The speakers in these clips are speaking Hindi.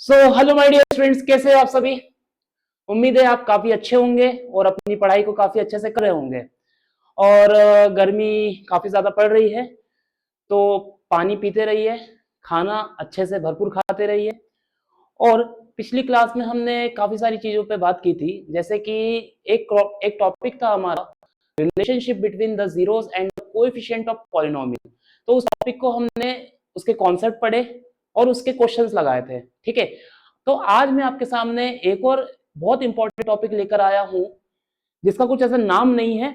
हेलो माय डियर स्टूडेंट्स, कैसे हो आप सभी। उम्मीद है आप काफी अच्छे होंगे और अपनी पढ़ाई को काफी अच्छे से कर रहे होंगे। और गर्मी काफी ज्यादा पड़ रही है, तो पानी पीते रहिए, खाना अच्छे से भरपूर खाते रहिए। और पिछली क्लास में हमने काफी सारी चीजों पे बात की थी, जैसे कि एक टॉपिक था हमारा, relationship between the zeros and the coefficient of polynomial. तो उस टॉपिक को हमने, उसके कॉन्सेप्ट पढ़े और उसके क्वेश्चंस लगाए थे। ठीक है, तो आज मैं आपके सामने एक और बहुत इंपॉर्टेंट टॉपिक लेकर आया हूं, जिसका कुछ ऐसा नाम नहीं है,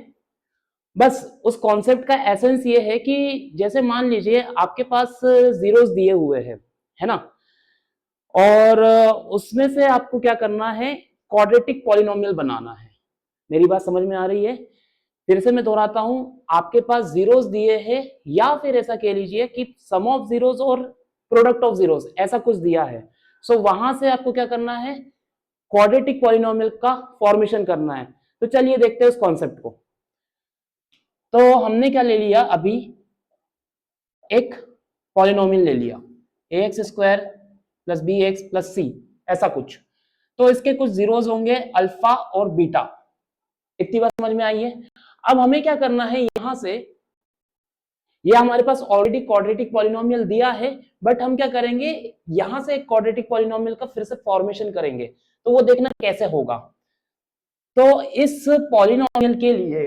बस उस कॉन्सेप्ट का एसेंस ये है कि जैसे मान लीजिए आपके पास जीरोस दिए हुए हैं, है ना, और उसमें से आपको क्या करना है, क्वाड्रेटिक पॉलिनोमियल बनाना है। मेरी बात समझ में आ रही है? फिर से मैं दोहराता हूं, आपके पास जीरोस दिए हैं, या फिर ऐसा कह लीजिए कि सम ऑफ जीरोस और प्रोडक्ट ऑफ जीरोस, ऐसा कुछ दिया है। सो वहां से आपको क्या करना है, क्वाड्रेटिक पॉलिनोमियल का फॉर्मेशन करना है। तो चलिए देखते हैं उस कॉन्सेप्ट को। तो हमने क्या ले लिया अभी, एक पॉलिनोमियल ले लिया, a x square plus b x plus c, ऐसा कुछ। तो इसके कुछ जीरोस होंगे, अल्फा और बीटा। इतनी बात समझ में आई है? अब हमें क्या करना है, यहां से, ये हमारे पास ऑलरेडी क्वाड्रेटिक पॉलिनोमियल दिया है, बट हम क्या करेंगे, यहां से एक क्वाड्रेटिक पॉलिनोमियल का फिर से फॉर्मेशन करेंगे। तो वो देखना कैसे होगा। तो इस पॉलिनोमियल के लिए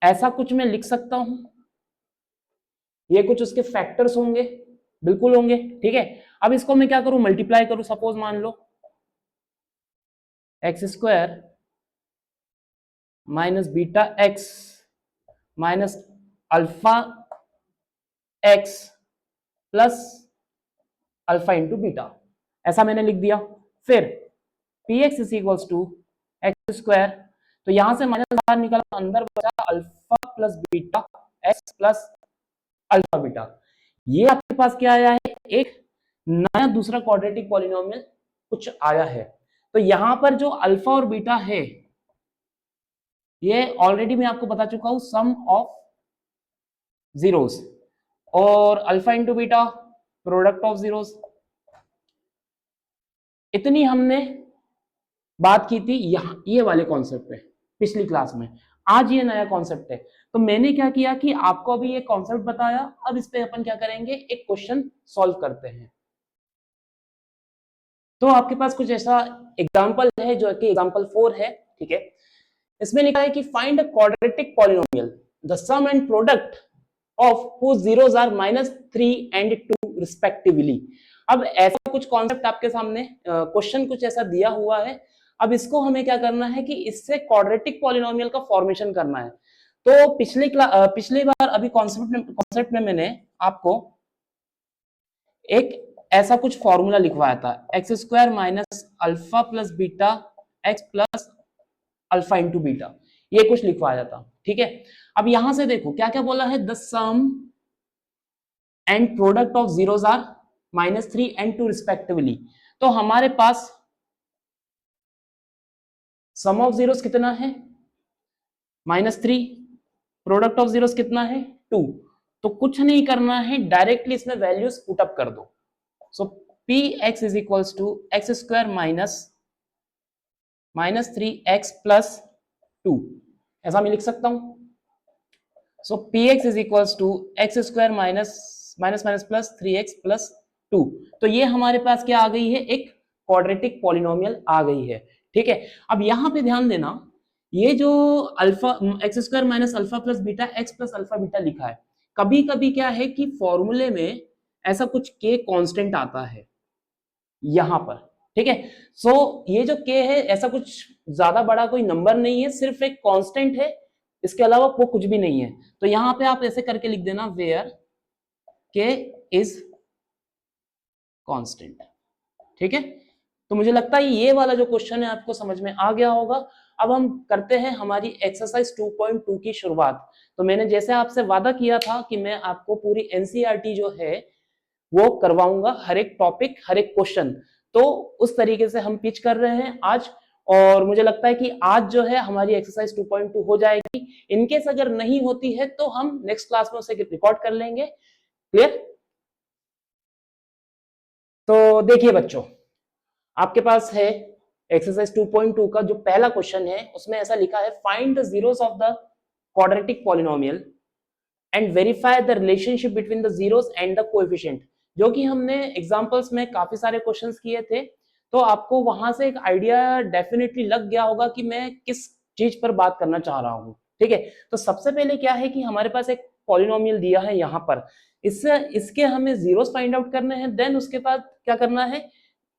ऐसा कुछ मैं लिख सकता हूं, ये कुछ उसके फैक्टर्स होंगे, बिल्कुल होंगे। ठीक है, अब इसको मैं क्या करूं, मल्टीप्लाई करूं। सपोज मान लो x square minus beta x minus alpha x plus alpha into beta, ऐसा मैंने लिख दिया। फिर p x is equals to x square, तो यहां से माइनस बाहर निकला, अंदर बचा alpha plus beta x plus alpha beta. ये आपके पास क्या आया है, एक नया दूसरा क्वाड्रेटिक पॉलिनोमियल कुछ आया है। तो यहां पर जो अल्फा और बीटा है, ये ऑलरेडी मैं आपको बता चुका हूं, सम ऑफ जीरोस, और alpha into beta product of zeros. इतनी हमने बात की थी यहां ये वाले कॉन्सेप्ट पे पिछली क्लास में। आज ये नया कॉन्सेप्ट है। तो मैंने क्या किया कि आपको अभी ये कॉन्सेप्ट बताया, अब इस पे अपन क्या करेंगे, एक क्वेश्चन सॉल्व करते हैं। तो आपके पास कुछ ऐसा एग्जांपल है जो कि एग्जांपल 4 है। ठीक है, इसमें लिखा है कि find a quadratic polynomial the sum and product of whose zeros are -3 and 2 respectively. अब ऐसा कुछ कॉन्सेप्ट आपके सामने, क्वेश्चन कुछ ऐसा दिया हुआ है। अब इसको हमें क्या करना है कि इससे क्वाड्रेटिक पॉलिनोमियल का फॉर्मेशन करना है। तो पिछली बार अभी कॉन्सेप्ट में मैंने आपको एक ऐसा कुछ फॉर्मूला लिखवाया था, x square minus alpha plus beta x plus alpha into beta, ये कुछ लिखवाया था। ठीक है, अब यहां से देखो क्या क्या बोला है, the sum and product of zeros are -3 and 2 respectively. तो हमारे पास सम ऑफ जीरोस कितना है, -3, प्रोडक्ट ऑफ जीरोस कितना है, 2। तो कुछ नहीं करना है, डायरेक्टली इसमें वैल्यूज पुट अप कर दो। So p x is equals to x square -3 x plus 2, ऐसा मैं लिख सकता हूं। So p x is equals to x square minus minus minus plus 3x plus 2। तो ये हमारे पास क्या आ गई है, एक क्वाड्रेटिक पॉलिनोमियल आ गई है। ठीक है, अब यहां पे ध्यान देना, ये जो alpha x square minus alpha plus beta x plus alpha beta लिखा है, कभी कभी क्या है कि फॉर्मूले में ऐसा कुछ के कांस्टेंट आता है यहां पर। ठीक है, सो ये जो के है, ऐसा कुछ ज्यादा बड़ा कोई नंबर नहीं है, सिर्फ एक कांस्टेंट है, इसके अलावा वो कुछ भी नहीं है। तो यहां पे आप ऐसे करके लिख देना, वेयर के इज कांस्टेंट। ठीक है, तो मुझे लगता है ये वाला जो क्वेश्चन है आपको समझ में आ गया होगा। अब हम करते हैं हमारी एक्सरसाइज 2.2 की शुरुआत। तो मैंने जैसे आपसे वादा किया था कि मैं आपको पूरी एनसीईआरटी जो है वो करवाऊंगा, हर एक टॉपिक हर एक क्वेश्चन। तो उस तरीके से हम पिच कर रहे हैं आज, और मुझे लगता है कि आज जो है हमारी एक्सरसाइज 2.2 हो जाएगी। इनकेस अगर नहीं होती है तो हम नेक्स्ट क्लास में उसे रिकॉर्ड कर लेंगे। क्लियर? तो देखिए बच्चों, आपके पास है एक्सरसाइज 2.2 का जो पहला क्वेश्चन है, उसमें ऐसा लिखा है find the zeros of the quadratic polynomial and verify the relationship between the zeros and the coefficient. जो कि हमने एग्जांपल्स में काफी सारे क्वेश्चंस किए थे, तो आपको वहां से एक आइडिया डेफिनेटली लग गया होगा कि मैं किस चीज पर बात करना चाह रहा हूं। ठीक है, तो सबसे पहले क्या है कि हमारे पास एक पॉलिनोमियल दिया है यहाँ पर, इससे इसके हमें जीरोस फाइंड आउट करने हैं, देन उसके बाद क्या करना है,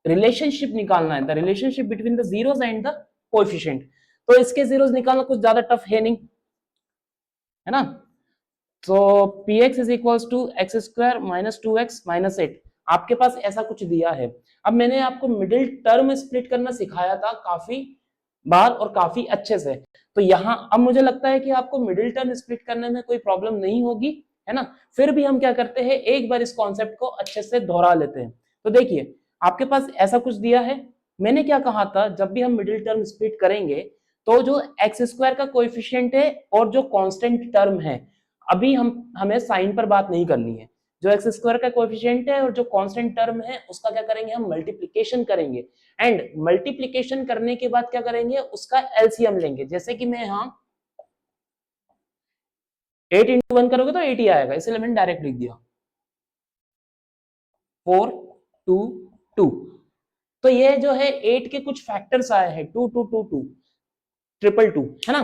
रिलेशनशिप निकालना है, the relationship between the zeros and the coefficient. तो इसके जीरोस निकालना कुछ ज्यादा टफ है नहीं, है ना। तो px is equals to x square minus 2x minus 8, आपके पास ऐसा कुछ दिया है। अब मैंने आपको मिडिल टर्म स्प्लिट करना सिखाया था काफी बार और काफी अच्छे से, तो यहाँ अब मुझे लगता है कि आपको मिडिल टर्म स्प्लिट करने में कोई प्रॉब्लम नहीं होगी, है ना। फिर भी हम क्या करते हैं, एक बार इस कॉन्सेप्ट को अच्छे से दोहरा लेते हैं। तो देखिए आपके पास ऐसा कुछ दिया है, मैंने क्या कहा था, जब भी हम मिडिल टर्म स्प्लिट करेंगे तो जो एक्स स्क्वायर का कोएफिशिएंट है और जो कांस्टेंट टर्म है, अभी हमें साइन पर बात नहीं करनी है, जो एक्स स्क्वायर का कोएफिशिएंट है और जो कांस्टेंट टर्म है उसका क्या करेंगे, हम मल्टीप्लिकेशन करेंगे, एंड मल्टीप्लिकेशन करने के बाद क्या करेंगे, उसका एलसीएम लेंगे। जैसे कि मैं यहाँ 8 इंटू 1 करोगे तो 8 ही आएगा, इसलिए मैंने डायरेक्ट लिख दिया 4 2 2। तो ये जो है 8 के कुछ फैक्टर्स आए हैं, 2 2 2 2 ट्रिपल 2, है ना।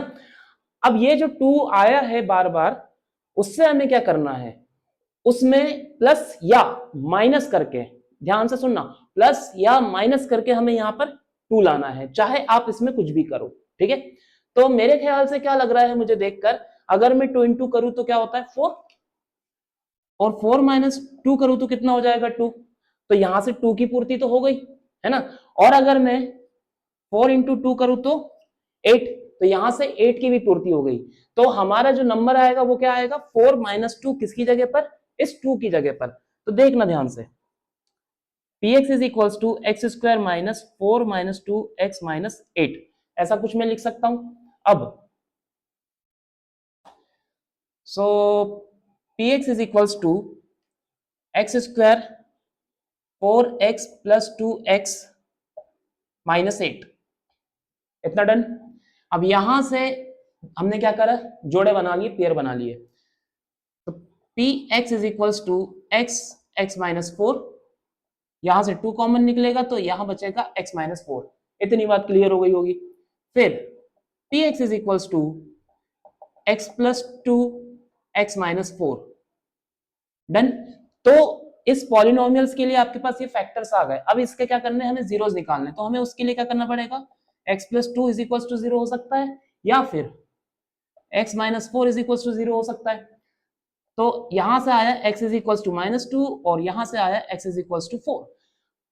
अब ये जो 2 आया है बार बार, उससे हमें क्या करना है, उसमें प्लस या माइनस करके, ध्यान से सुनना, प्लस या माइनस करके हमें यहां पर 2 लाना है, चाहे आप इसमें कुछ भी करो। ठीक है, तो मेरे ख्याल से क्या लग रहा है मुझे देखकर, अगर मैं 2 इंटू करूं तो क्या होता है 4, और 4 माइनस 2 करूं तो कितना हो जाएगा 2, तो यहां से 2 की पूर्ति तो हो गई, है ना। और अगर मैं 4 इंटू 2 करूं तो 8, तो यहां से 8 की भी पूर्ति हो गई। तो हमारा जो नंबर आएगा वो क्या आएगा, 4 माइनस 2 किसकी जगह पर, इस 2 की जगह पर। तो देखना ध्यान से, px is equals to x square minus 4 minus 2 x minus 8, ऐसा कुछ मैं लिख सकता हूं। अब so px is equals to x square 4x plus 2x minus 8, इतना डन। अब यहां से हमने क्या करा, जोड़े बना लिए, पेयर बना लिए। तो px is equals to x x minus 4, यहां से 2 कॉमन निकलेगा तो यहां बचेगा x माइनस 4, इतनी बात क्लियर हो गई होगी। फिर px is equals to x plus 2 x minus 4, done. तो इस पॉलिनोमियल्स के लिए आपके पास ये फैक्टर्स आ गए। अब इसके क्या करने हैं, हमें जीरोस निकालने, तो हमें उसके लिए क्या करना पड़ेगा, x plus 2 is equals to 0 हो सकता है, या फिर x minus 4 is equals to 0 हो सकता है। तो यहां से आया x is equals to minus 2 और यहां से आया x इज इक्वल्स टू 4।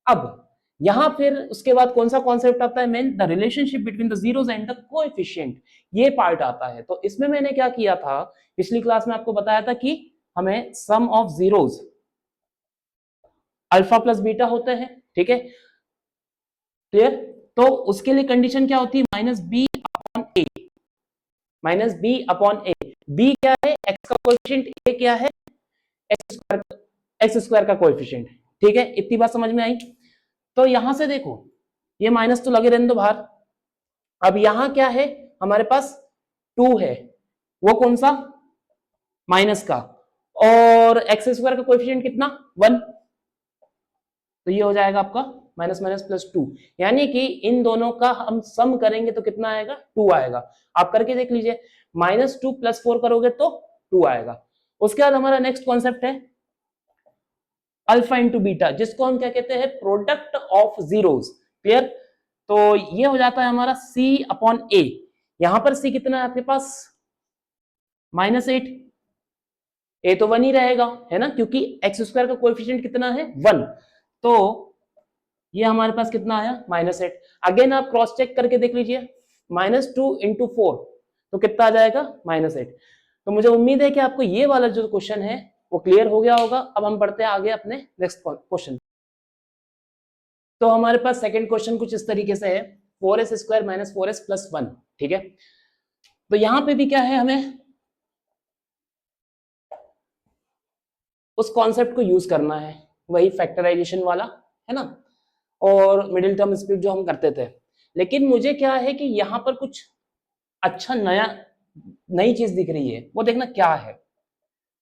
अब यहां फिर उसके बाद कौन सा कॉन्सेप्ट आता है, main the relationship between the zeros and the coefficient, ये पार्ट आता है। तो इसमें मैंने क्या किया था, पिछली क्लास में आपको बताया था कि हमें sum of zeros alpha plus beta होते हैं, ठीक है, क्लियर। तो उसके लिए कंडीशन क्या होती है, माइनस बी अपॉन ए, माइनस बी अपॉन ए। बी क्या है, एक्स का कोएफिशिएंट, ए क्या है, एक्स स्क्वायर का कोएफिशिएंट। ठीक है, इतनी बात समझ में आई। तो यहां से देखो, ये माइनस तो लगे रहने दो बाहर। अब यहां क्या है, हमारे पास 2 है, वो कौन सा, माइनस का, और एक्स स्क्वायर का कोएफिशिएंट कितना, 1, तो ये हो जाएगा आपका माइनस माइनस प्लस 2, यानी कि इन दोनों का हम सम करेंगे तो कितना आएगा, 2 आएगा। आप करके देख लीजिए, माइनस 2 प्लस 4 करोगे तो 2 आएगा। उसके बाद हमारा नेक्स्ट कॉन्सेप्ट है अल्फा इंटू बीटा, जिसको हम क्या कहते हैं, प्रोडक्ट ऑफ जीरोस, क्लियर। तो ये हो जाता है हमारा c अपॉन ए, यहां पर c कितना है आपके पास, माइनस 8, ए तो 1 ही रहेगा, है ना, क्योंकि एक्स स्क्वायर का कोएफिशिएंट कितना है, 1। तो ये हमारे पास कितना आया, माइनस 8। अगेन आप क्रॉस चेक करके देख लीजिए, माइनस 2 इंटू 4 तो कितना आ जाएगा, माइनस 8। तो मुझे उम्मीद है कि आपको ये वाला जो क्वेश्चन है वो क्लियर हो गया होगा। अब हम बढ़ते हैं आगे अपने नेक्स्ट क्वेश्चन। तो हमारे पास सेकंड क्वेश्चन कुछ इस तरीके से है, 4s square minus 4s plus 1, ठीक है। तो यहां पे भी क्या है, हमें उस कॉन्सेप्ट को यूज करना है, वही फैक्टराइजेशन वाला, है ना, और मिडिल टर्म स्प्लिट जो हम करते थे। लेकिन मुझे क्या है कि यहाँ पर कुछ अच्छा नई चीज दिख रही है, वो देखना क्या है।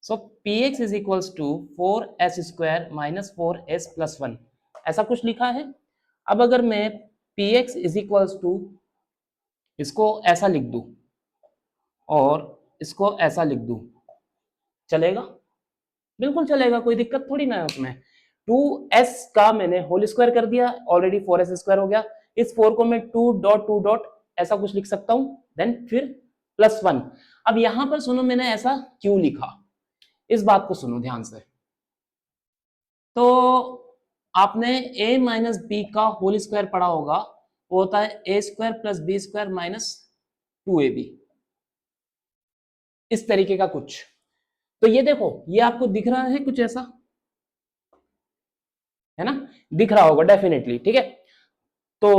So px is equals to 4s square minus 4s plus 1, ऐसा कुछ लिखा है। अब अगर मैं px इज इक्वल्स टू इसको ऐसा लिख दूं और इसको ऐसा लिख दूं, चलेगा? बिल्कुल चलेगा, कोई दिक्कत थोड़ी ना है उसमें। 2s का मैंने होल स्क्वायर कर दिया, ऑलरेडी 4s स्क्वायर हो गया। इस 4 को मैं 2 डॉट ऐसा कुछ लिख सकता हूं, देन फिर प्लस 1। अब यहां पर सुनो, मैंने ऐसा क्यों लिखा, इस बात को सुनो ध्यान से। तो आपने a माइनस बी का होल स्क्वायर पढ़ा होगा, वो होता है a square plus b square minus 2ab, इस तरीके का कुछ। तो ये देखो, ये आपको दिख रहा है कुछ ऐसा, है ना, दिख रहा होगा डेफिनेटली, ठीक है। तो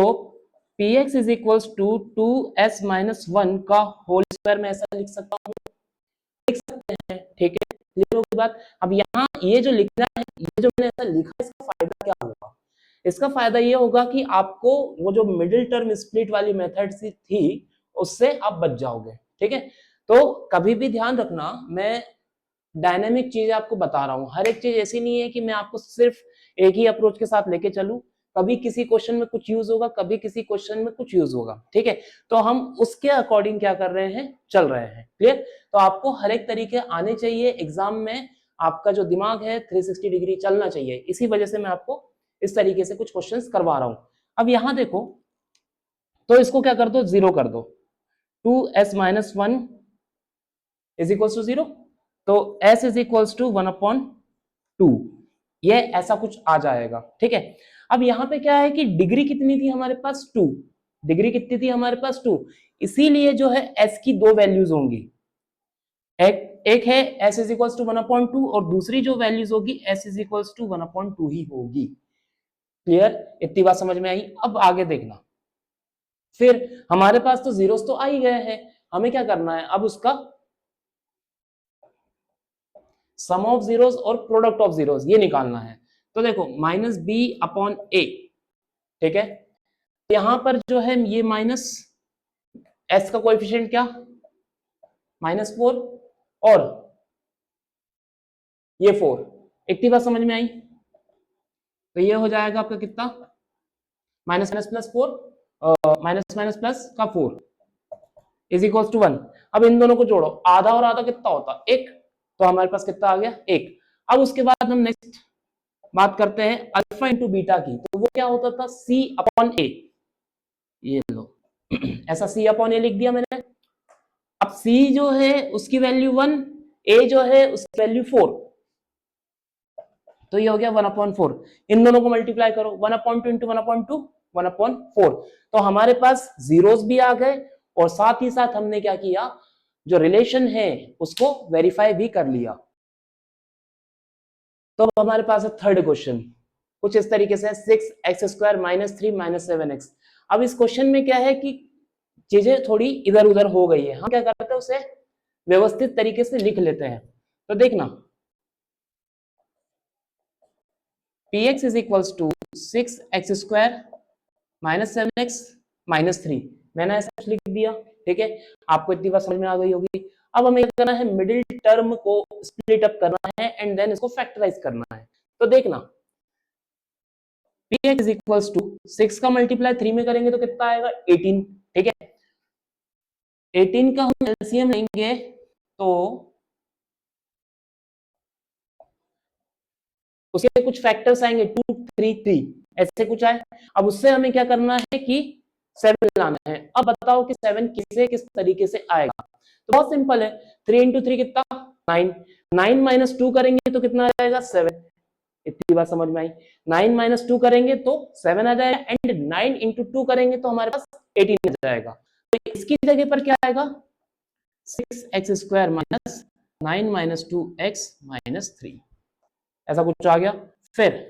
px is equals to 2s minus 1 का होल स्क्वायर में ऐसा लिख सकता हूँ, लिख सकते हैं, ठीक है, क्लियर होगी बात। अब यहाँ ये जो लिखना है, ये जो मैंने ऐसा लिखा, इसका फायदा क्या होगा? इसका फायदा ये होगा कि आपको वो जो मिडिल टर्म स्प्लिट वाली मेथड सी थी, उससे आप बच जाओगे, ठीक है। तो कभी भी ध्यान रखना, मैं डायनेमिक चीज आपको बता रहा हूँ, हर एक चीज ऐसी नहीं है कि मैं आपको सिर्फ एक ही अप्रोच के साथ लेके चलूं। कभी किसी क्वेश्चन में कुछ यूज होगा, कभी किसी क्वेश्चन में कुछ यूज होगा, ठीक है। तो हम उसके अकॉर्डिंग क्या कर रहे हैं, चल रहे हैं, क्लियर। तो आपको हर एक तरीके आने चाहिए एग्जाम में, आपका जो दिमाग है 360 डिग्री चलना चाहिए, इसी वजह से मैं आपको इस तरीके से कुछ क्वेश्चंस करवा रहा हूं। अब यहां देखो, तो इसको क्या कर दो, जीरो कर दो, 2s minus 1 is equals to 0, तो s इज इक्वल्स टू 1/2, ये ऐसा कुछ आ जाएगा, ठीक है। अब यहाँ पे क्या है कि डिग्री कितनी थी हमारे पास, 2, डिग्री कितनी थी हमारे पास, 2, इसीलिए जो है s की दो वैल्यूज होंगी, एक है s इज इक्वल्स टू 1/2 और दूसरी जो वैल्यूज होगी s इज इक्वल्स टू 1/2 ही होगी, क्लियर, इतनी बात समझ में आई। अब आगे देखना, फिर हमारे पास तो जीरोस तो आ ही गए हैं, हमें क्या करना है, अब उसका सम ऑफ जीरोस और प्रोडक्ट ऑफ जीरोस ये निकालना है। तो देखो माइनस बी अपॉन ए, ठीक है, यहां पर जो है ये माइनस एस का कोएफिशिएंट क्या, -4, और ये 4, इतनी बात समझ में आई। तो ये हो जाएगा आपका कितना, minus minus plus 4, minus minus plus का 4 इज इक्वल टू 1। अब इन दोनों को जोड़ो, आधा और आधा कितना होता, 1, तो हमारे पास कितना आ गया, 1। अब उसके बाद हम नेक्स्ट बात करते हैं अल्फा इंटू बीटा की, तो वो क्या होता था, सी अपॉन ए, ये लो ऐसा सी अपॉन ए लिख दिया मैंने। अब सी जो है उसकी वैल्यू 1, ए जो है उसकी वैल्यू 4, तो ये हो गया 1/4। इन दोनों को मल्टीप्लाई करो, 1/2 इंटू 1/2, 1/4। तो हमारे पास जीरोस भी आ गए, और साथ ही साथ हमने क्या किया, जो रिलेशन है उसको वेरीफाई भी कर लिया। तो हमारे पास है थर्ड क्वेश्चन, कुछ इस तरीके से, 6x square minus 3 minus 7x। अब इस क्वेश्चन में क्या है कि चीजें थोड़ी इधर उधर हो गई है, हम क्या करते हैं, उसे व्यवस्थित तरीके से लिख लेते हैं। तो देखना, px is equals to 6x square minus 7x minus 3, मैंने ऐसा लिख दिया, ठीक है, आपको इतनी बात समझ में आ गई होगी। अब हमें क्या करना है, मिडिल टर्म को स्प्लिट अप करना है एंड देन इसको फैक्टराइज करना है। तो देखना, px इज इक्वल्स टू 6 का मल्टीप्लाई 3 में करेंगे तो कितना आएगा, 18, ठीक है। 18 का हम एलसीएम लेंगे तो उसके कुछ फैक्टर्स आएंगे, 2 3 3 ऐसे कुछ आए। अब उससे हमें क्या करना है कि 7 लाना है। अब बताओ कि 7 किसे किस तरीके से आएगा, तो बहुत सिंपल है, 3 इंटू 3 कितना, 9, 9 माइनस 2 करेंगे तो कितना आ जाएगा, 7, इतनी बात समझ में आई। 9 माइनस 2 करेंगे तो 7 आ जाएगा, एंड 9 इंटू 2 करेंगे तो हमारे पास 18 आ जाएगा। तो इसकी जगह पर क्या आएगा, 6x square minus 9 minus 2x minus 3, ऐसा कुछ आ गया। फिर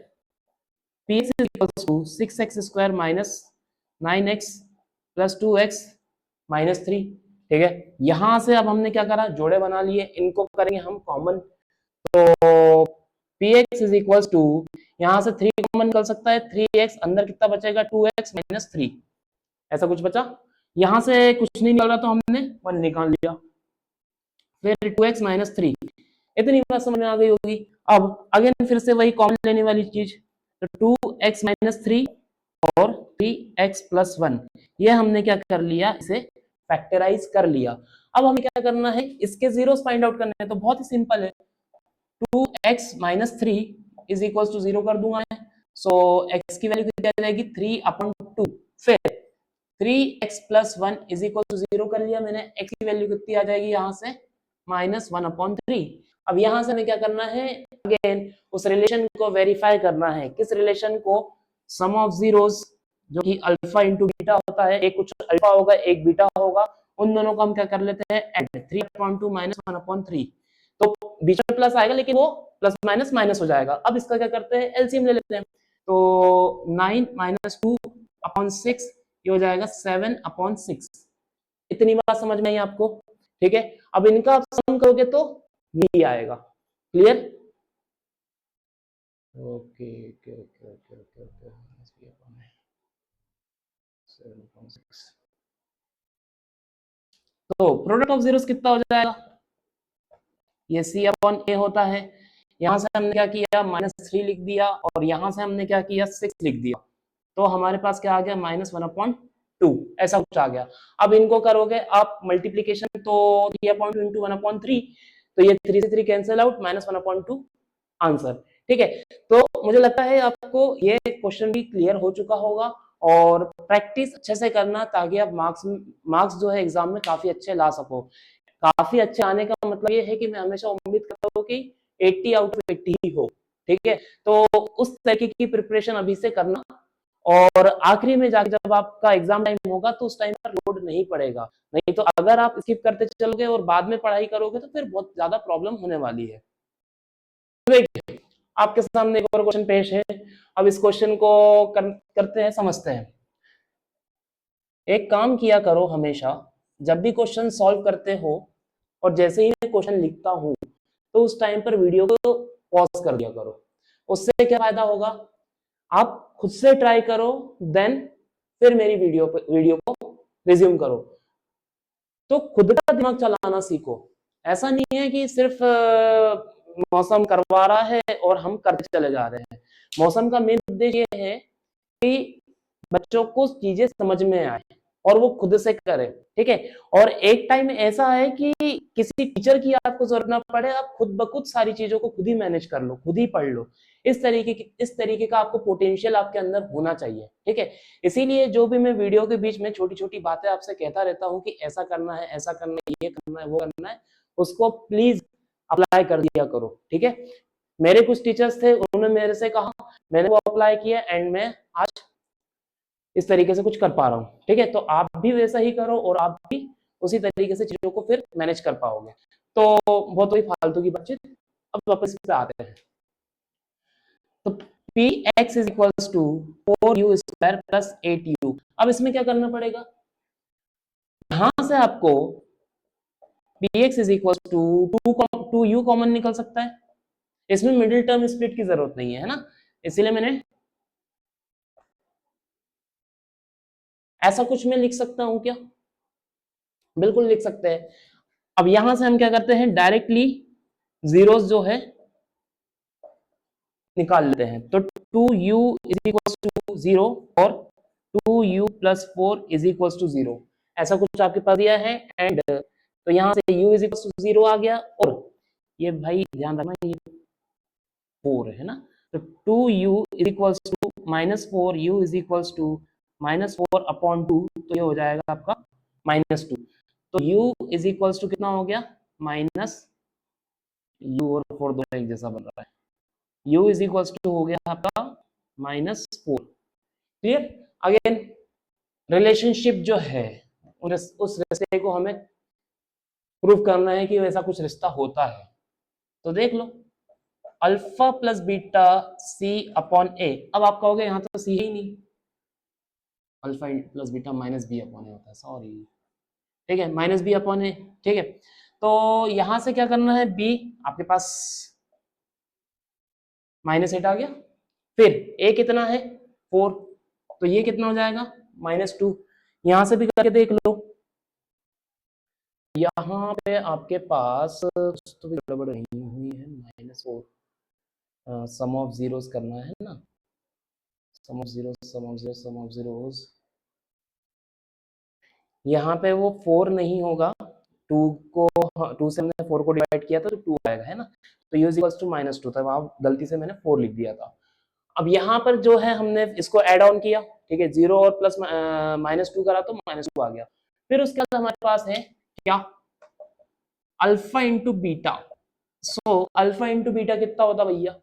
p is equals to 6x square minus 9x plus 2x minus 3, ठीक है। यहां से अब हमने क्या करा, जोड़े बना लिए, इनको करेंगे हम कॉमन, तो p x is equal to, यहां से 3 कॉमन निकल सकता है, 3x अंदर कितना बचेगा 2x माइनस 3, ऐसा कुछ बचा। यहां से कुछ नहीं निकल रहा तो हमने 1 निकाल लिया, फिर 2x माइनस 3, इतनी बात समझ में आ गई होगी। अब अगेन फिर से वही कॉमन लेने वाली चीज, तो 2x माइनस 3 और 3x प्लस 1, ये हमने क्या कर लिया, इसे फैक्टराइज कर लिया। अब हमें क्या करना है, इसके जीरोस फाइंड आउट करने हैं, तो बहुत ही सिंपल है, 2x minus 3 is equal to 0 कर दूंगा मैं, सो x की वैल्यू कितनी आ जाएगी 3/2, फिर 3x plus 1 is equal to 0 कर लिया मैंने, x की वैल्यू कितनी आ जाएगी यहाँ से -1/3। अब यहां से हमें क्या करना है, अगेन उस रिलेशन को वेरीफाई करना है, किस रिलेशन को, सम ऑफ जीरोस, जो कि अल्फा इंटू बीटा होता है, एक कुछ अल्फा होगा एक बीटा होगा, उन दोनों को हम क्या कर लेते हैं ऐड, 3/2 माइनस 1/3, तो बीच में प्लस आएगा लेकिन वो प्लस माइनस माइनस हो जाएगा। अब इसका क्या करते हैं, एलसीएम ले लेते हैं, तो 9 माइनस 2/6 ये हो जाएगा 7/6, इतनी बात समझ में आई आपको, ठीक है। अब इनका आप सम करोगे तो यही आएगा, clear, okay okay okay okay okay okay, 7/6, तो प्रोडक्ट ऑफ जीरोस कितना हो जाएगा, ये c/a होता है, यहां से हमने क्या किया -3 लिख दिया, और यहां से हमने क्या किया 6 लिख दिया, तो हमारे पास क्या आ गया -1/2, ऐसा कुछ आ गया। अब इनको करोगे आप मल्टीप्लीकेशन, तो 3/2 इंटू 1/3, तो ये 3 से 3 कैंसिल आउट, -1/2 आंसर, ठीक है। तो मुझे लगता है आपको ये क्वेश्चन भी क्लियर हो चुका होगा, और प्रैक्टिस अच्छे से करना, ताकि आप मार्क्स जो है एग्जाम में काफी अच्छे ला सको। काफी अच्छे आने का मतलब ये है कि मैं हमेशा उम्मीद करता हूँ कि 80 आउट ऑफ 80 ही हो, ठीक है। तो उस तरीके की प्रिपरेशन अभी से करना, और आखिरी में जाके जब आपका एग्जाम टाइम होगा तो उस टाइम पर लोड नहीं पड़ेगा, नहीं तो अगर आप स्किप करते चलोगे और बाद में पढ़ाई करोगे तो फिर बहुत ज्यादा प्रॉब्लम होने वाली है। देखिए आपके सामने एक और क्वेश्चन पेश है, अब इस क्वेश्चन को करते हैं, समझते हैं। एक काम किया करो, हमेशा जब भी क्वेश्चन सॉल्व करते हो और जैसे ही मैं क्वेश्चन लिखता हूं तो उस टाइम पर वीडियो को पॉज कर दिया करो। उससे क्या फायदा होगा, आप खुद से ट्राई करो, देन फिर मेरी वीडियो को रिज्यूम करो, तो खुद का दिमाग चलाना सीखो। ऐसा नहीं है कि सिर्फ मौसम करवा रहा है और हम करते चले जा रहे हैं। मौसम का मेन उद्देश्य ये है कि बच्चों को चीजें समझ में आए और वो खुद से करे, ठीक है। और एक टाइम ऐसा है कि किसी टीचर की आपको जरूरत ना पड़े, आप खुद ब खुद सारी चीजों को खुद ही मैनेज कर लो, खुद ही पढ़ लो। इस तरीके का आपको पोटेंशियल आपके अंदर होना चाहिए, ठीक है। इसीलिए जो भी मैं वीडियो के बीच में छोटी छोटी बातें आपसे कहता रहता हूँ कि ऐसा करना है, ऐसा करना है, ये करना है, वो करना है, उसको प्लीज अप्लाई कर दिया करो, ठीक है। मेरे कुछ टीचर्स थे, उन्होंने मेरे से कहा, मैंने वो अप्लाई किया, एंड मैं आज इस तरीके से कुछ कर पा रहा हूँ, ठीक है। तो आप भी वैसा ही करो और आप भी उसी तरीके से चीजों को फिर मैनेज कर पाओगे। तो बहुत ही फालतू की बातचीत, अब वापस पे आते हैं। तो p x is equals to 4u square plus 8u। अब इसमें क्या करना पड़ेगा, यहां से आपको p x is equal to 2u common निकल सकता है, इसमें मिडिल टर्म स्प्लिट की जरूरत नहीं है ना, इसीलिए मैंने ऐसा कुछ मैं लिख सकता हूं क्या, बिल्कुल लिख सकते हैं। अब यहां से हम क्या करते हैं, डायरेक्टली जीरोस जो है निकाल लेते हैं, तो 2u इज इक्वल टू 0 और 2u plus 4 is equal to 0, ऐसा कुछ आपके पास दिया है। एंड तो यहां से u इज इक्वल टू 0 आ गया, और ये भाई ध्यान रखना ये 4 है ना, तो 2u is equal to -4u is equal to -4/2, तो ये हो जाएगा आपका -2, तो u इज इक्वल टू कितना हो गया, माइनस u और 4 दोनों एक जैसा बन रहा है, u इज इक्वल टू हो गया आपका -4, क्लियर। अगेन रिलेशनशिप जो है उस रिश्ते को हमें प्रूव करना है कि वैसा कुछ रिश्ता होता है, तो देख लो, अल्फा प्लस बीटा c/a। अब आप कहोगे यहाँ तो c ही नहीं, अल्फा प्लस बीटा -b/a होता है, सॉरी, ठीक है, -b/a, ठीक है। तो यहां से क्या करना है, b आपके पास -8 आ गया। फिर a कितना है 4, तो ये कितना हो जाएगा -2। यहां से भी करके देख लो, यहाँ पे आपके पास कुछ तो भी गड़बड़ नहीं हुई है, -4 सम ऑफ जीरोस करना है ना, सम ऑफ जीरोस। यहाँ पे वो 4 नहीं होगा, 2 को 2 से हमने 4 को डिवाइड किया था तो 2 आएगा, है ना। तो u इक्वल्स टू -2 था, वहां गलती से मैंने 4 लिख दिया था। अब यहाँ पर जो है हमने इसको ऐड ऑन किया, ठीक है, 0 और प्लस -2 करा तो -2 आ गया। फिर उसके बाद हमारे पास है क्या, alpha into beta. So alpha into beta कितना होता भैया,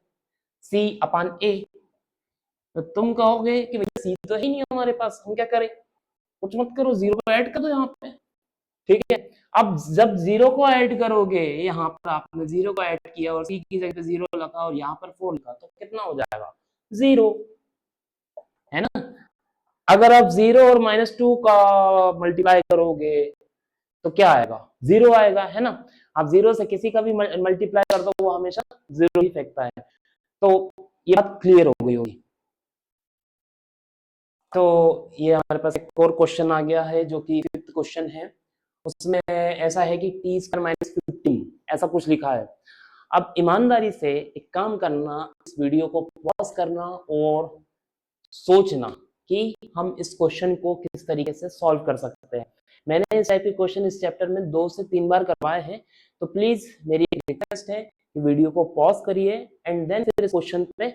C/A। तो तुम कहोगे कि भैया C तो है ही नहीं हमारे पास, हम क्या करें, कुछ मत करो, 0 को ऐड कर दो यहाँ पे, ठीक है। अब जब 0 को ऐड करोगे, यहाँ पर आपने 0 को ऐड किया और C की जगह पे 0 लिखा और यहाँ पर 4 लिखा, तो कितना हो जाएगा 0, है ना। अगर आप 0 और -2 का मल्टीप्लाई करोगे तो क्या आएगा, 0 आएगा, है ना। आप 0 से किसी का भी मल्टीप्लाई कर दो वो हमेशा 0 ही फेंकता है। तो ये बात क्लियर हो गई होगी। तो ये हमारे पास एक और क्वेश्चन आ गया है जो कि 5th क्वेश्चन है। उसमें ऐसा है कि t² - 15 ऐसा कुछ लिखा है। अब ईमानदारी से एक काम करना, इस वीडियो को पॉज करना और सोचना कि हम इस क्वेश्चन को किस तरीके से सॉल्व कर सकते हैं। मैंने इस टाइप के क्वेश्चन इस चैप्टर में 2 से 3 बार करवाए हैं, तो प्लीज मेरी एक रिक्वेस्ट है कि वीडियो को पॉज करिए एंड देन फिर इस क्वेश्चन पे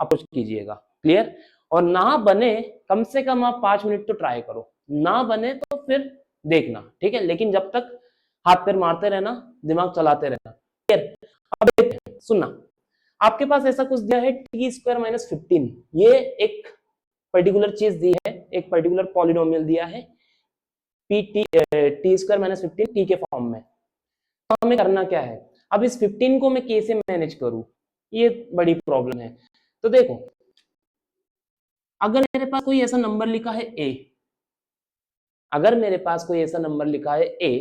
अप्रोच कीजिएगा, क्लियर। और ना बने कम से कम आप 5 मिनट तो ट्राई करो, ना बने तो फिर देखना, ठीक है। लेकिन जब तक हाथ पैर मारते रहना, दिमाग चलाते रहना, क्लियर। अब देखते हैं, सुनना, आपके पास ऐसा कुछ दिया है t² - 15, ये एक पर्टिकुलर चीज दी है, एक पर्टिकुलर पॉलिनोमियल दिया है t² - 15 t के फॉर्म में। तो हमें करना क्या है, अब इस 15 को मैं कैसे मैनेज करूं, ये बड़ी प्रॉब्लम है। तो देखो, अगर मेरे पास कोई ऐसा नंबर लिखा है a, अगर मेरे पास कोई ऐसा नंबर लिखा है a,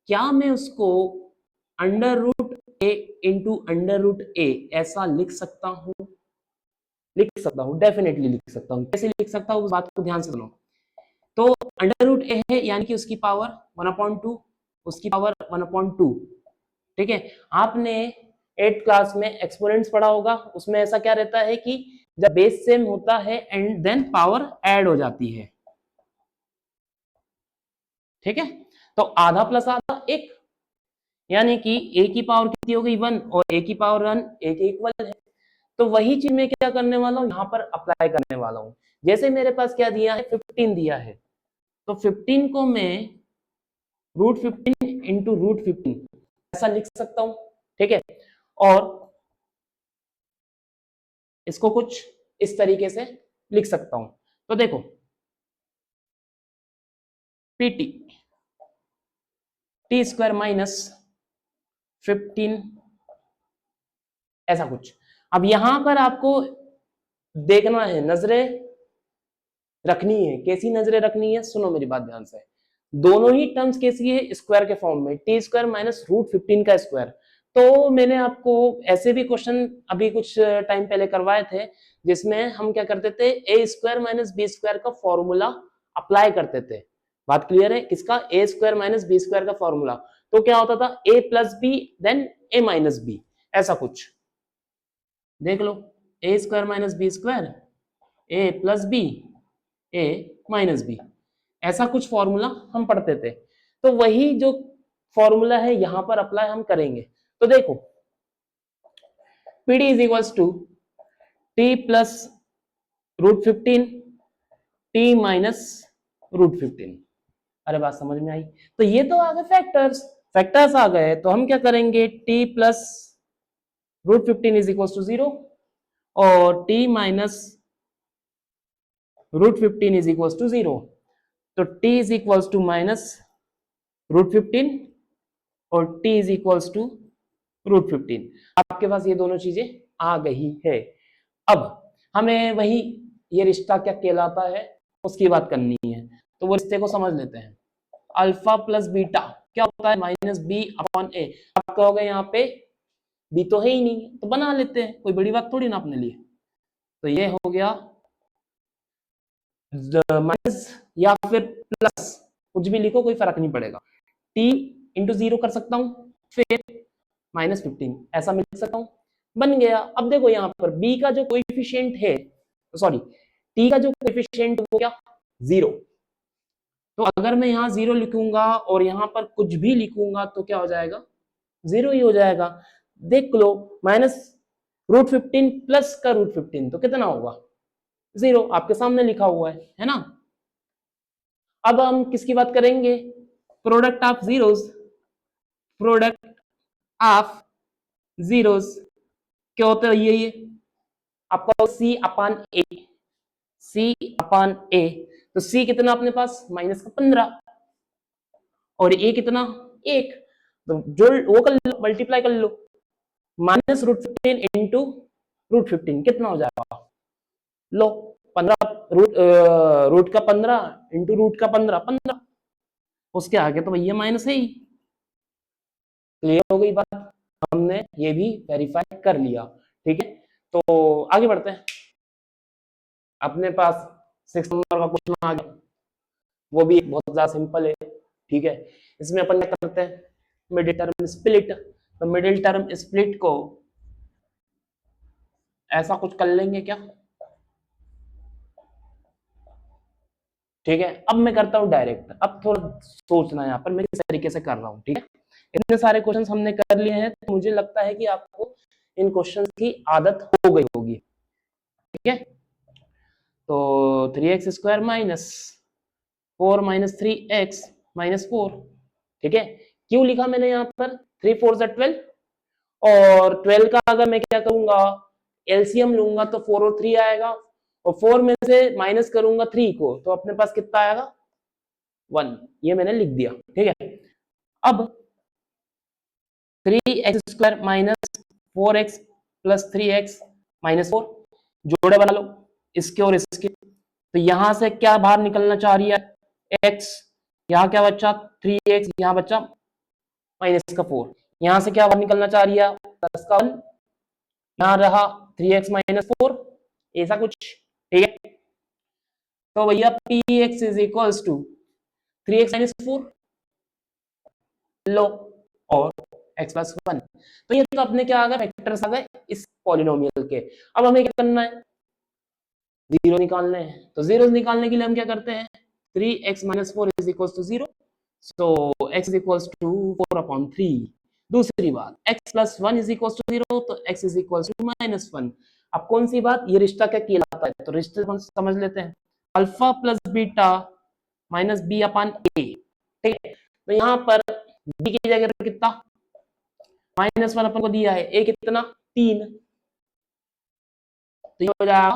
क्या मैं उसको √a इंटू √a ऐसा लिख सकता हूं, लिख सकता हूं, डेफिनेटली लिख सकता हूं। कैसे लिख सकता हूं, उस बात को ध्यान से सुनो। तो √a है यानी कि उसकी पावर 1/2, उसकी पावर 1/2, ठीक है। आपने 8th क्लास में एक्सपोनेंट्स पढ़ा होगा, उसमें ऐसा क्या रहता है कि जब बेस सेम होता है एंड देन पावर ऐड हो जाती है, ठीक है। तो आधा प्लस आधा 1, यानी कि a की पावर कितनी हो गई 1 और a की पावर 1 a के इक्वल है। तो वही चीज मैं क्या करने वाला हूं, यहां पर अप्लाई करने वाला हूं। जैसे मेरे पास क्या दिया है, 15 दिया है, तो 15 को मैं √15 इंटू √15 ऐसा लिख सकता हूं, ठीक है। और इसको कुछ इस तरीके से लिख सकता हूं। तो देखो, pt t² - 15 ऐसा कुछ। अब यहां पर आपको देखना है, नजरें रखनी है। कैसी नजरें रखनी है, सुनो मेरी बात ध्यान से। दोनों ही टर्म्स कैसी है, स्क्वायर के फॉर्म में, t² - √15 का स्क्वायर। तो मैंने आपको ऐसे भी क्वेश्चन अभी कुछ टाइम पहले करवाए थे, जिसमें हम क्या करते थे, a² - b² का फॉर्मूला अप्लाई करते थे। बात क्लियर है, किसका, a² - b² का फॉर्मूला। तो क्या होता था, a + b then a - b, ऐसा कुछ देख लो, a² - b², a + b a - b, ऐसा कुछ फॉर्मूला हम पढ़ते थे। तो वही जो फॉर्मूला है यहां पर अप्लाई हम करेंगे। तो देखो, PD = t + √15 t - √15। अरे बात समझ में आई। तो ये तो आ गए फैक्टर्स, फैक्टर्स आ गए, तो हम क्या करेंगे, t + √15 = 0 और t - √15 = 0। तो t = -√15 और t = √15। आपके पास ये दोनों चीजें आ गई है। अब हमें वही, ये रिश्ता क्या कहलाता है उसकी बात करनी है। तो वो रिश्ते को समझ लेते हैं। अल्फा प्लस बीटा क्या होता है, -b/a। आप कहोगे यहाँ पे बी तो है ही नहीं, तो बना लेते हैं, कोई बड़ी बात थोड़ी ना अपने लिए। तो ये हो गया माइनस या फिर प्लस, कुछ भी लिखो कोई फर्क नहीं पड़ेगा। टी इंटू 0 कर सकता हूं, फिर -15 ऐसा मिल सकता हूं, बन गया। अब देखो यहाँ पर बी का जो कोएफिशिएंट है, सॉरी टी का जो कोएफिशिएंट वो क्या 0, तो अगर मैं यहाँ 0 लिखूंगा और यहाँ पर कुछ भी लिखूंगा तो क्या हो जाएगा, 0 ही हो जाएगा। देख लो, -√15 प्लस का √15 तो कितना होगा, 0, आपके सामने लिखा हुआ है ना। अब हम किसकी बात करेंगे, product of zeros, product of zeros क्या होता है, ये आपका C अपान ए, C अपान ए, तो C कितना अपने पास -15 और A कितना 1, तो जो वो कर लो, मल्टीप्लाई कर लो, -√15 इंटू √15 कितना हो जाएगा, लो 15, रूट का 15 इंटू रूट का 15, उसके आगे तो भैया माइनस है ही। क्लियर हो गई बात, हमने ये भी वेरीफाई कर लिया। ठीक है, तो आगे बढ़ते हैं। अपने पास 6 नंबर का क्वेश्चन आ गया, वो भी बहुत ज्यादा सिंपल है। ठीक है, इसमें अपन क्या करते हैं, मिडिल टर्म स्प्लिट। तो मिडिल टर्म स्प्लिट को ऐसा कुछ कर लेंगे क्या, ठीक है। अब मैं करता हूं डायरेक्ट, अब थोड़ा सोचना है यहाँ पर मैं किस तरीके से कर रहा हूँ। ठीक है, इतने सारे क्वेश्चंस हमने कर लिए हैं, तो मुझे लगता है कि आपको इन क्वेश्चंस की आदत हो गई होगी। ठीक है, तो 3x² minus 4 minus 3x minus 4, ठीक है। क्यों लिखा मैंने यहाँ पर, 3 4 12, और 12 का अगर मैं क्या करूंगा, एलसीएम लूंगा तो 4 और 3 आएगा, और 4 में से माइनस करूंगा 3 को, तो अपने पास कितना आएगा 1, ये मैंने लिख दिया। ठीक है, अब 3x² minus 4x plus 3x minus 4 जोड़े बना लो इसके और इसके, तो यहां से क्या बाहर निकलना चाह रही है x, यहाँ क्या बच्चा 3x, यहाँ बच्चा माइनस का 4, यहां से क्या बाहर निकलना चाह रही है प्लस का 1, यहाँ रहा 3x माइनस 4, ऐसा कुछ। ठीक है, तो भैया px is equals to 3x minus 4 लो, और x प्लस 1, तो ये तो अपने क्या आ गए, वेक्टर्स आ गए इस पॉलिनोमियल के। अब हमें क्या करना है, जीरो निकालने हैं, तो जीरो निकालने के लिए हम क्या करते हैं, 3x minus 4 is equals to 0, so x is equals to 4/3। दूसरी बात, x plus 1 is equals to 0, तो x इज इक्वल्स टू -1। अब कौन सी बात, ये रिश्ता क्या कहलाता है, तो रिश्ते समझ लेते हैं, alpha plus beta minus b upon a. ठीक है, तो यहाँ पर b की जगह पर कितना -1 अपन को दिया है, a कितना 3, तो ये हो जाएगा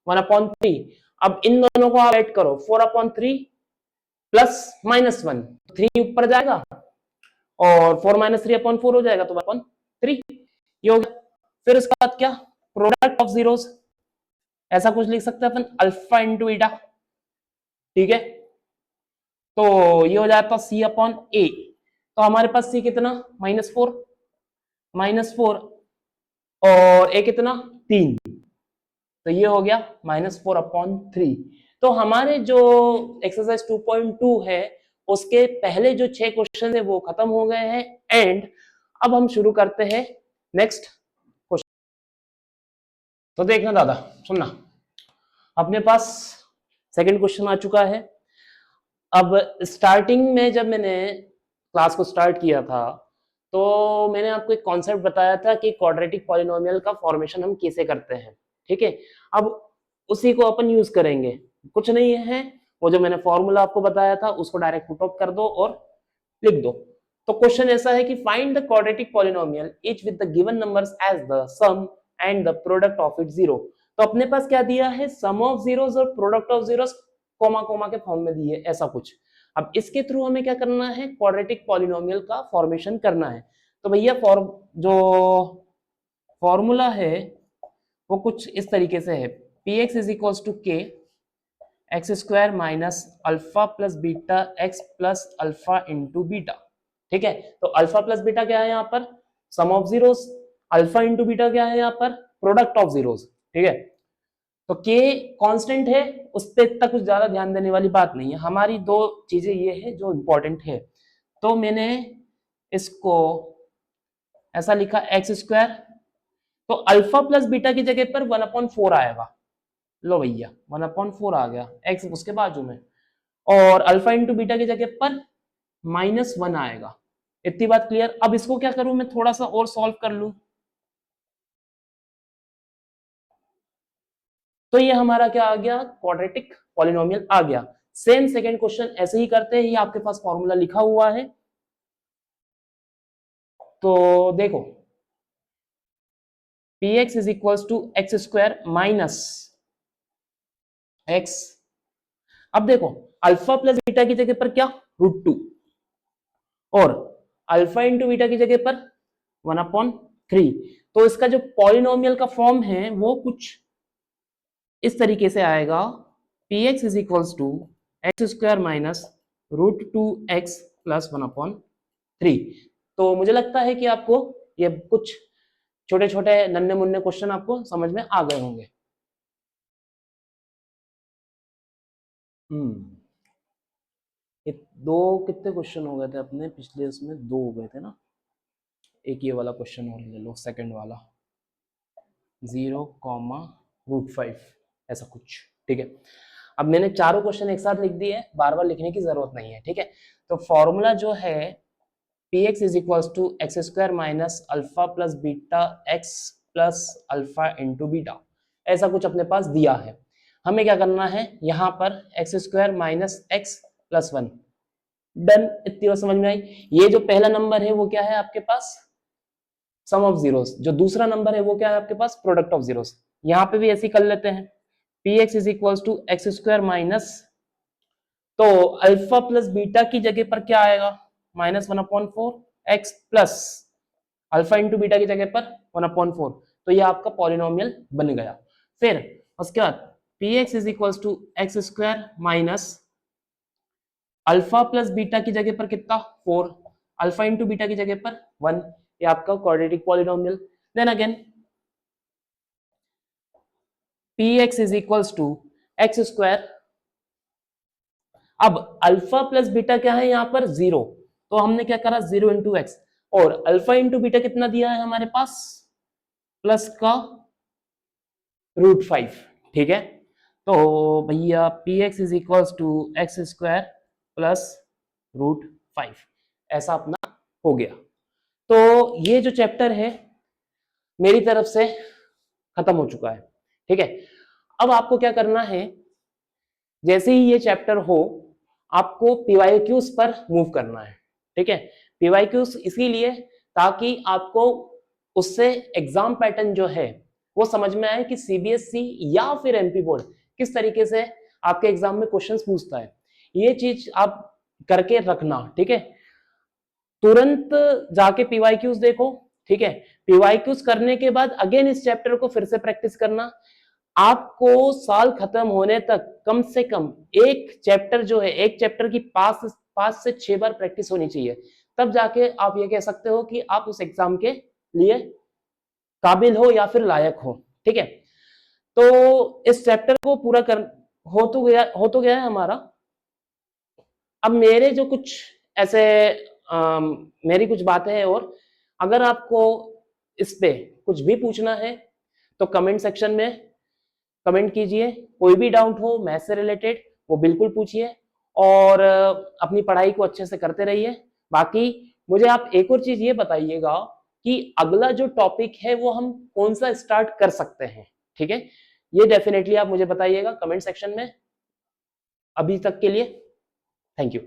1/3। अब इन दोनों को आप ऐड करो, 4/3 प्लस -1, 3 ऊपर जाएगा और 4 - 3/4 हो जाएगा, तो 1/3 ये हो गया। फिर उसके बाद क्या, प्रोडक्ट ऑफ जीरोस, ऐसा कुछ लिख सकते हैं अपन, अल्फा इंटू बीटा। ठीक है, तो ये हो जाता C/A, तो हमारे पास C कितना -4 और A कितना 3, तो ये हो गया -4/3। तो हमारे जो एक्सरसाइज 2.2 है उसके पहले जो 6 क्वेश्चन है वो खत्म हो गए हैं, एंड अब हम शुरू करते हैं नेक्स्ट क्वेश्चन। तो देखना दादा, सुनना, अपने पास सेकंड क्वेश्चन आ चुका है। अब स्टार्टिंग में जब मैंने क्लास को स्टार्ट किया था तो मैंने आपको एक कॉन्सेप्ट बताया था कि क्वाड्रेटिक पॉलिनोमियल का फॉर्मेशन हम कैसे करते हैं। ठीक है, अब उसी को अपन यूज करेंगे, कुछ नहीं है, वो जो मैंने फॉर्मूला आपको बताया था उसको डायरेक्ट पुट ऑफ कर दो और लिख दो। तो क्वेश्चन ऐसा है कि find the quadratic polynomial each with the given numbers as the sum and the product of it 0। तो अपने पास क्या दिया है, सम ऑफ जीरोस और product of zeros comma comma के फॉर्म में दिए, ऐसा कुछ। अब इसके थ्रू हमें क्या करना है, क्वाड्रेटिक पॉलिनोमियल का फॉर्मेशन करना है। तो भैया जो फॉर्मूला है वो कुछ इस तरीके से है, px is equals to k x² minus alpha plus beta x plus alpha into beta. ठीक है, तो अल्फा प्लस बीटा क्या है यहाँ पर, sum of zeros, alpha into beta क्या है यहाँ पर, प्रोडक्ट ऑफ जीरोस, ठीक है। तो के कांस्टेंट है, उस पर इतना कुछ ज्यादा ध्यान देने वाली बात नहीं है, हमारी दो चीजें ये है जो इंपॉर्टेंट है। तो मैंने इसको ऐसा लिखा एक्स स्क्वायर, तो अल्फा प्लस बीटा की जगह पर 1/4 आएगा, लो भैया 1/4 आ गया, एक्स उसके बाजू में, और अल्फा इंटू बीटा की जगह पर -1 आएगा। इतनी बात क्लियर। अब इसको क्या करूं मैं, थोड़ा सा और सॉल्व कर लूं। तो ये हमारा क्या आ गया, क्वाड्रेटिक पॉलिनोमियल आ गया। सेम सेकंड क्वेश्चन ऐसे ही करते हैं, ये आपके पास फॉर्मूला लिखा हुआ है, तो देखो px is equals to x square minus x. अब देखो अल्फा प्लस बीटा की जगह पर क्या, √2, और अल्फा इंटू बीटा की जगह पर 1/3। तो इसका जो पॉलिनोमियल का फॉर्म है वो कुछ इस तरीके से आएगा, px is equals to x square minus √2x plus 1/3। तो मुझे लगता है कि आपको ये कुछ छोटे छोटे नन्हे मुन्ने क्वेश्चन आपको समझ में आ गए होंगे। ये दो कितने क्वेश्चन हो गए थे अपने पिछले, उसमें दो हो गए थे ना, एक ये वाला क्वेश्चन और ले लो, सेकंड वाला 0,√5 ऐसा कुछ, ठीक है। अब मैंने चारों क्वेश्चन एक साथ लिख दिए, बार बार लिखने की जरूरत नहीं है, ठीक है। तो फॉर्मूला जो है px is equals to x square minus alpha plus beta x plus alpha into beta, ऐसा कुछ अपने पास दिया है। हमें क्या करना है, यहाँ पर x square minus x plus 1, done. इतनी बात समझ में आई। ये जो पहला नंबर है वो क्या है आपके पास, सम ऑफ जीरोस। जो दूसरा नंबर है वो क्या है आपके पास, प्रोडक्ट ऑफ जीरोस। यहाँ पे भी ऐसे कर लेते हैं, px is equals to x square minus, तो अल्फा प्लस बीटा की जगह पर क्या आएगा, -1/4 x plus alpha into beta की जगह पर 1/4। तो ये आपका पॉलिनोमियल बन गया। फिर उसके बाद px is equals to x square minus alpha plus beta की जगह पर कितना 4, अल्फा इंटू बीटा की जगह पर 1, ये आपका quadratic polynomial. Then again px is equals to x square, अब अल्फा प्लस बीटा क्या है यहाँ पर 0, तो हमने क्या करा 0 इंटू एक्स, और अल्फा इंटू बीटा कितना दिया है हमारे पास, प्लस का √5, ठीक है। तो भैया px is equals to x square plus √5, ऐसा अपना हो गया। तो ये जो चैप्टर है मेरी तरफ से खत्म हो चुका है, ठीक है। अब आपको क्या करना है, जैसे ही ये चैप्टर हो आपको पीवाईक्यूज पर मूव करना है, ठीक है। पीवाईक्यूज इसीलिए ताकि आपको उससे एग्जाम पैटर्न जो है वो समझ में आए कि सीबीएसई या फिर एमपी बोर्ड किस तरीके से आपके एग्जाम में क्वेश्चंस पूछता है। ये चीज आप करके रखना, ठीक है। तुरंत जाके पीवाईक्यूज देखो, ठीक है। पीवाईक्यूज करने के बाद अगेन इस चैप्टर को फिर से प्रैक्टिस करना। आपको साल खत्म होने तक कम से कम एक चैप्टर जो है, एक चैप्टर की 5 से 6 बार प्रैक्टिस होनी चाहिए, तब जाके आप ये कह सकते हो कि आप उस एग्जाम के लिए काबिल हो या फिर लायक हो, ठीक है। तो इस चैप्टर को पूरा कर हो तो गया है हमारा। अब मेरे जो कुछ ऐसे मेरी कुछ बातें हैं, और अगर आपको इस पे कुछ भी पूछना है तो कमेंट सेक्शन में कमेंट कीजिए। कोई भी डाउट हो मैथ्स से रिलेटेड वो बिल्कुल पूछिए, और अपनी पढ़ाई को अच्छे से करते रहिए। बाकी मुझे आप एक और चीज ये बताइएगा कि अगला जो टॉपिक है वो हम कौन सा स्टार्ट कर सकते हैं, ठीक है। ये डेफिनेटली आप मुझे बताइएगा कमेंट सेक्शन में। अभी तक के लिए थैंक यू।